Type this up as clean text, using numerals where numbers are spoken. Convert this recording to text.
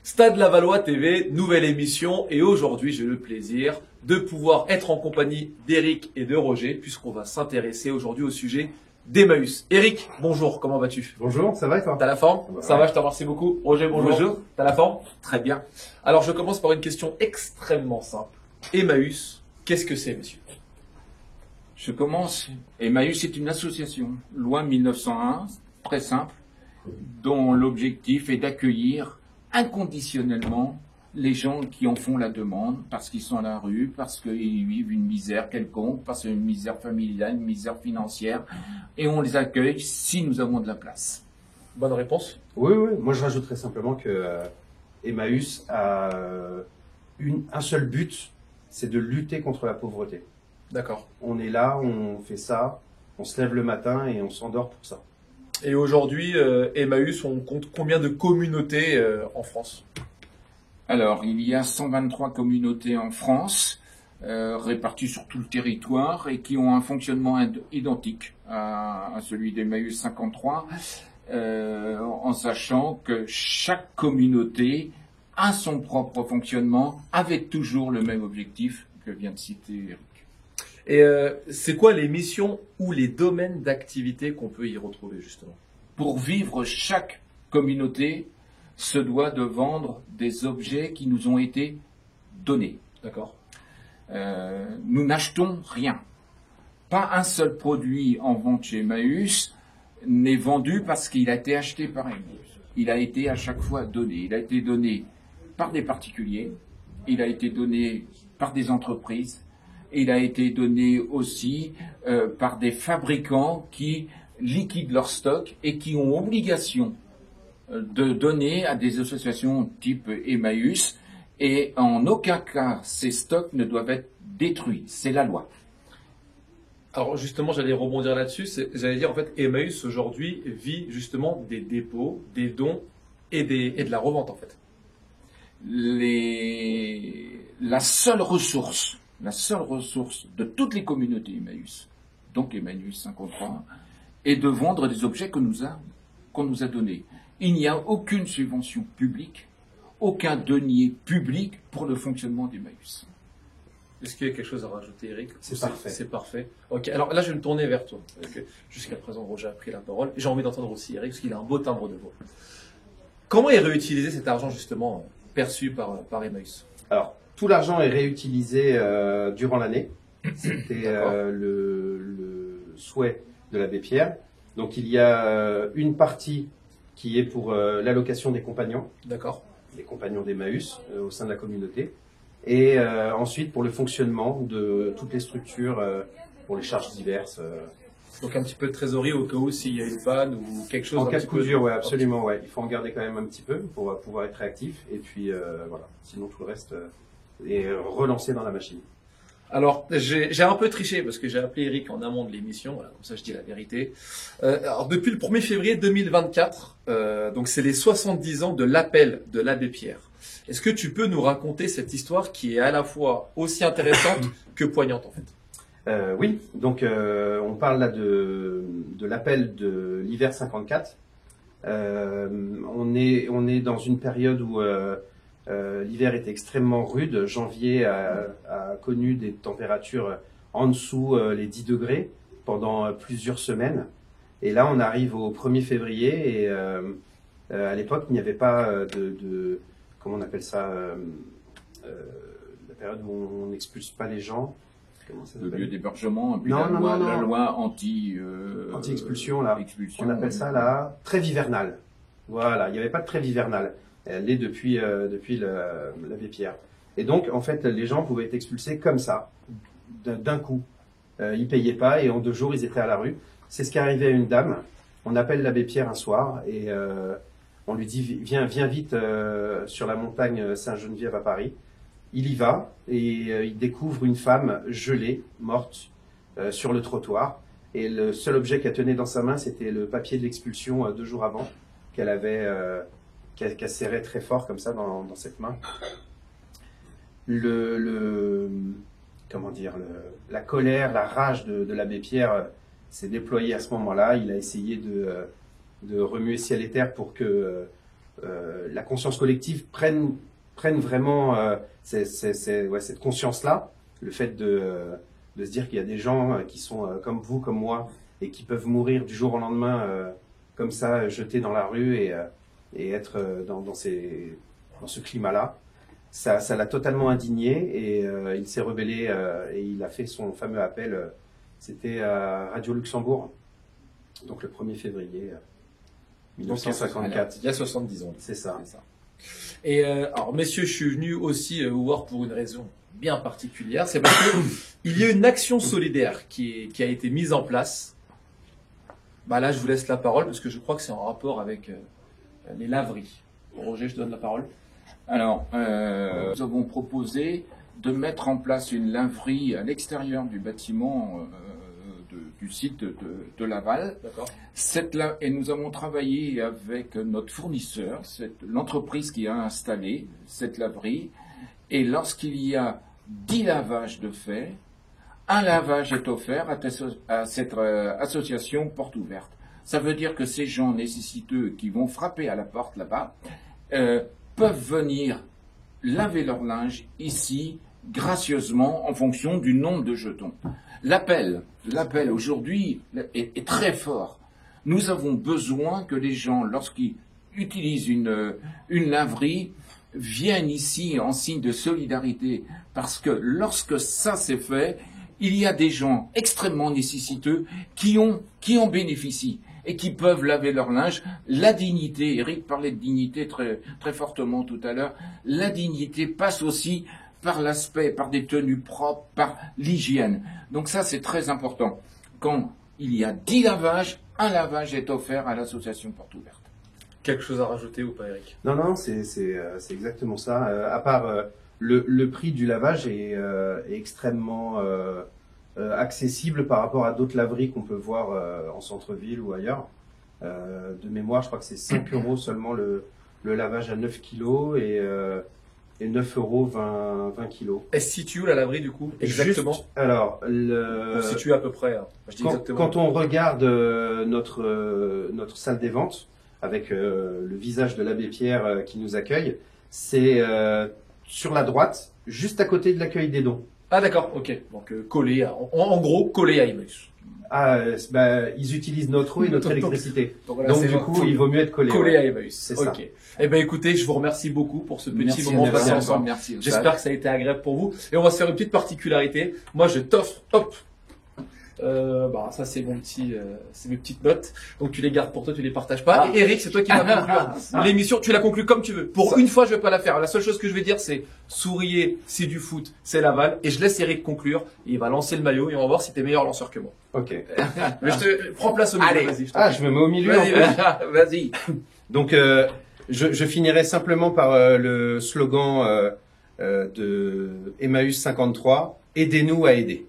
Stade Lavallois TV, nouvelle émission, et aujourd'hui j'ai le plaisir de pouvoir être en compagnie d'Éric et de Roger, puisqu'on va s'intéresser aujourd'hui au sujet d'Emmaüs. Éric, bonjour, comment vas-tu? Bonjour, ça va et toi? T'as la forme? Ça Ouais. va, je te remercie beaucoup. Roger, bonjour. Bonjour. T'as la forme? Très bien. Alors je commence par une question extrêmement simple. Emmaüs, qu'est-ce que c'est, monsieur? Je commence. Emmaüs est une association, loi 1901, très simple, dont l'objectif est d'accueillir inconditionnellement les gens qui en font la demande, parce qu'ils sont à la rue, parce qu'ils vivent une misère quelconque, parce qu'ils ont une misère familiale, une misère financière, et on les accueille si nous avons de la place. Bonne réponse. Oui, oui, moi je rajouterais simplement que Emmaüs a un seul but, c'est de lutter contre la pauvreté. D'accord. On est là, on fait ça, on se lève le matin et on s'endort pour ça. Et aujourd'hui, Emmaüs, on compte combien de communautés en France? Alors, il y a 123 communautés en France, réparties sur tout le territoire et qui ont un fonctionnement identique à celui d'Emmaüs 53, en sachant que chaque communauté a son propre fonctionnement avec toujours le même objectif que vient de citer Eric. Et c'est quoi les missions ou les domaines d'activité qu'on peut y retrouver justement? Pour vivre, chaque communauté se doit de vendre des objets qui nous ont été donnés. D'accord. Nous n'achetons rien. Pas un seul produit en vente chez Emmaüs n'est vendu parce qu'il a été acheté par Emmaüs. Il a été à chaque fois donné. Il a été donné par des particuliers, il a été donné par des entreprises, et il a été donné aussi par des fabricants qui liquident leur stock et qui ont obligation de donner à des associations type Emmaüs, et en aucun cas ces stocks ne doivent être détruits. C'est la loi. Alors justement, j'allais rebondir là-dessus. J'allais dire en fait, Emmaüs aujourd'hui vit justement des dépôts, des dons et de la revente en fait. La seule ressource de toutes les communautés Emmaüs, donc Emmaüs 53, est de vendre des objets qu'on nous a donnés. Il n'y a aucune subvention publique, aucun denier public pour le fonctionnement d'Emmaüs. Est-ce qu'il y a quelque chose à rajouter, Eric? C'est parfait. C'est parfait. Ok, alors là, je vais me tourner vers toi. Jusqu'à présent, Roger a pris la parole. J'ai envie d'entendre aussi Eric, parce qu'il a un beau timbre de voix. Comment est réutilisé cet argent, justement, perçu par Emmaüs? Alors, tout l'argent est réutilisé durant l'année. C'était le souhait de l'abbé Pierre. Donc, il y a une partie qui est pour l'allocation des compagnons. D'accord. Les compagnons d'Emmaüs au sein de la communauté. Et ensuite, pour le fonctionnement de toutes les structures, pour les charges diverses. Donc un petit peu de trésorerie au cas où s'il y a une panne ou quelque chose. En cas de coup dur, ouais, un absolument, ouais. Il faut en garder quand même un petit peu pour pouvoir être réactif. Et puis voilà, sinon tout le reste est relancé dans la machine. Alors, j'ai un peu triché parce que j'ai appelé Eric en amont de l'émission, voilà, comme ça je dis la vérité. Alors, depuis le 1er février 2024, donc c'est les 70 ans de l'appel de l'abbé Pierre. Est-ce que tu peux nous raconter cette histoire qui est à la fois aussi intéressante que poignante en fait? Oui, donc on parle là de l'appel de l'hiver 54. On est dans une période où l'hiver était extrêmement rude. Janvier a connu des températures en dessous les 10 degrés pendant plusieurs semaines. Et là, on arrive au 1er février et à l'époque, il n'y avait pas comment on appelle ça, la période où on n'expulse pas les gens. Le lieu d'hébergement, puis non, la loi anti-expulsion, là. expulsion, On appelle ça la trêve hivernale. Voilà, il n'y avait pas de trêve hivernale. Elle l'est depuis l'abbé Pierre. Et donc, en fait, les gens pouvaient être expulsés comme ça, d'un coup. Ils ne payaient pas et en 2 jours, ils étaient à la rue. C'est ce qui est arrivé à une dame. On appelle l'abbé Pierre un soir et on lui dit viens vite sur la montagne Saint-Geneviève à Paris. Il y va et il découvre une femme gelée, morte, sur le trottoir. Et le seul objet qu'elle tenait dans sa main, c'était le papier de l'expulsion 2 jours avant, qu'elle serrait très fort comme ça dans cette main. Comment dire, la colère, la rage de l'abbé Pierre s'est déployé à ce moment-là. Il a essayé de remuer ciel et terre pour que la conscience collective prenne vraiment cette conscience-là, le fait de se dire qu'il y a des gens qui sont comme vous, comme moi, et qui peuvent mourir du jour au lendemain comme ça, jetés dans la rue et être dans ce climat-là. Ça l'a totalement indigné et il s'est rebellé et il a fait son fameux appel. C'était à Radio Luxembourg, donc le 1er février 1954. Il y a 70 ans. C'est ça. Et alors, messieurs, je suis venu aussi vous voir pour une raison bien particulière. C'est parce que il y a une action solidaire qui a été mise en place. Bah là, je vous laisse la parole parce que je crois que c'est en rapport avec les laveries. Roger, je te donne la parole. Alors, nous avons proposé de mettre en place une laverie à l'extérieur du bâtiment du site de Laval. D'accord. Et nous avons travaillé avec notre fournisseur, l'entreprise qui a installé cette laverie. Et lorsqu'il y a 10 lavages de fait, un lavage est offert à cette association Porte Ouverte. Ça veut dire que ces gens nécessiteux qui vont frapper à la porte là-bas peuvent venir laver leur linge ici gracieusement en fonction du nombre de jetons. L'appel aujourd'hui est très fort. Nous avons besoin que les gens, lorsqu'ils utilisent une laverie, viennent ici en signe de solidarité, parce que lorsque ça c'est fait, il y a des gens extrêmement nécessiteux qui en bénéficient et qui peuvent laver leur linge. La dignité, Eric parlait de dignité très, très fortement tout à l'heure, la dignité passe aussi par l'aspect, par des tenues propres, par l'hygiène. Donc ça c'est très important. Quand il y a 10 lavages, un lavage est offert à l'association Porte Ouverte. Quelque chose à rajouter ou pas, Eric? Non, c'est exactement ça. À part le prix du lavage est extrêmement accessible par rapport à d'autres laveries qu'on peut voir en centre-ville ou ailleurs. De mémoire, je crois que c'est 5 € seulement le lavage à 9 kilos et 9 € 20 kilos. Elle se situe où la laverie du coup? Exactement. Juste, alors, On se situe à peu près. Hein. Je dis exactement. Quand on regarde notre salle des ventes, avec le visage de l'abbé Pierre qui nous accueille, c'est sur la droite, juste à côté de l'accueil des dons. Ah d'accord, ok. Donc collé, en gros, collé à Emmaüs. Ah, ils utilisent notre eau et notre électricité. Donc, voilà, du coup, il vaut mieux être collé. Collé à Emmaüs. C'est ça. Eh ben écoutez, je vous remercie beaucoup pour ce petit moment passé ensemble. Merci. J'espère que ça a été agréable pour vous. Et on va se faire une petite particularité. Moi, je t'offre, ça c'est c'est mes petites notes. Donc tu les gardes pour toi, tu les partages pas. Et Eric, c'est toi qui vas conclure l'émission. Tu la conclus comme tu veux. Pour une fois, je vais pas la faire. La seule chose que je vais dire, c'est souriez, c'est du foot, c'est Laval. Et je laisse Eric conclure. Il va lancer le maillot et on va voir si t'es meilleur lanceur que moi. Ok. Mais je te prends place au milieu. Allez. Vas-y. Je me mets au milieu. Vas-y. Donc je finirai simplement par le slogan de Emmaüs 53. Aidez-nous à aider.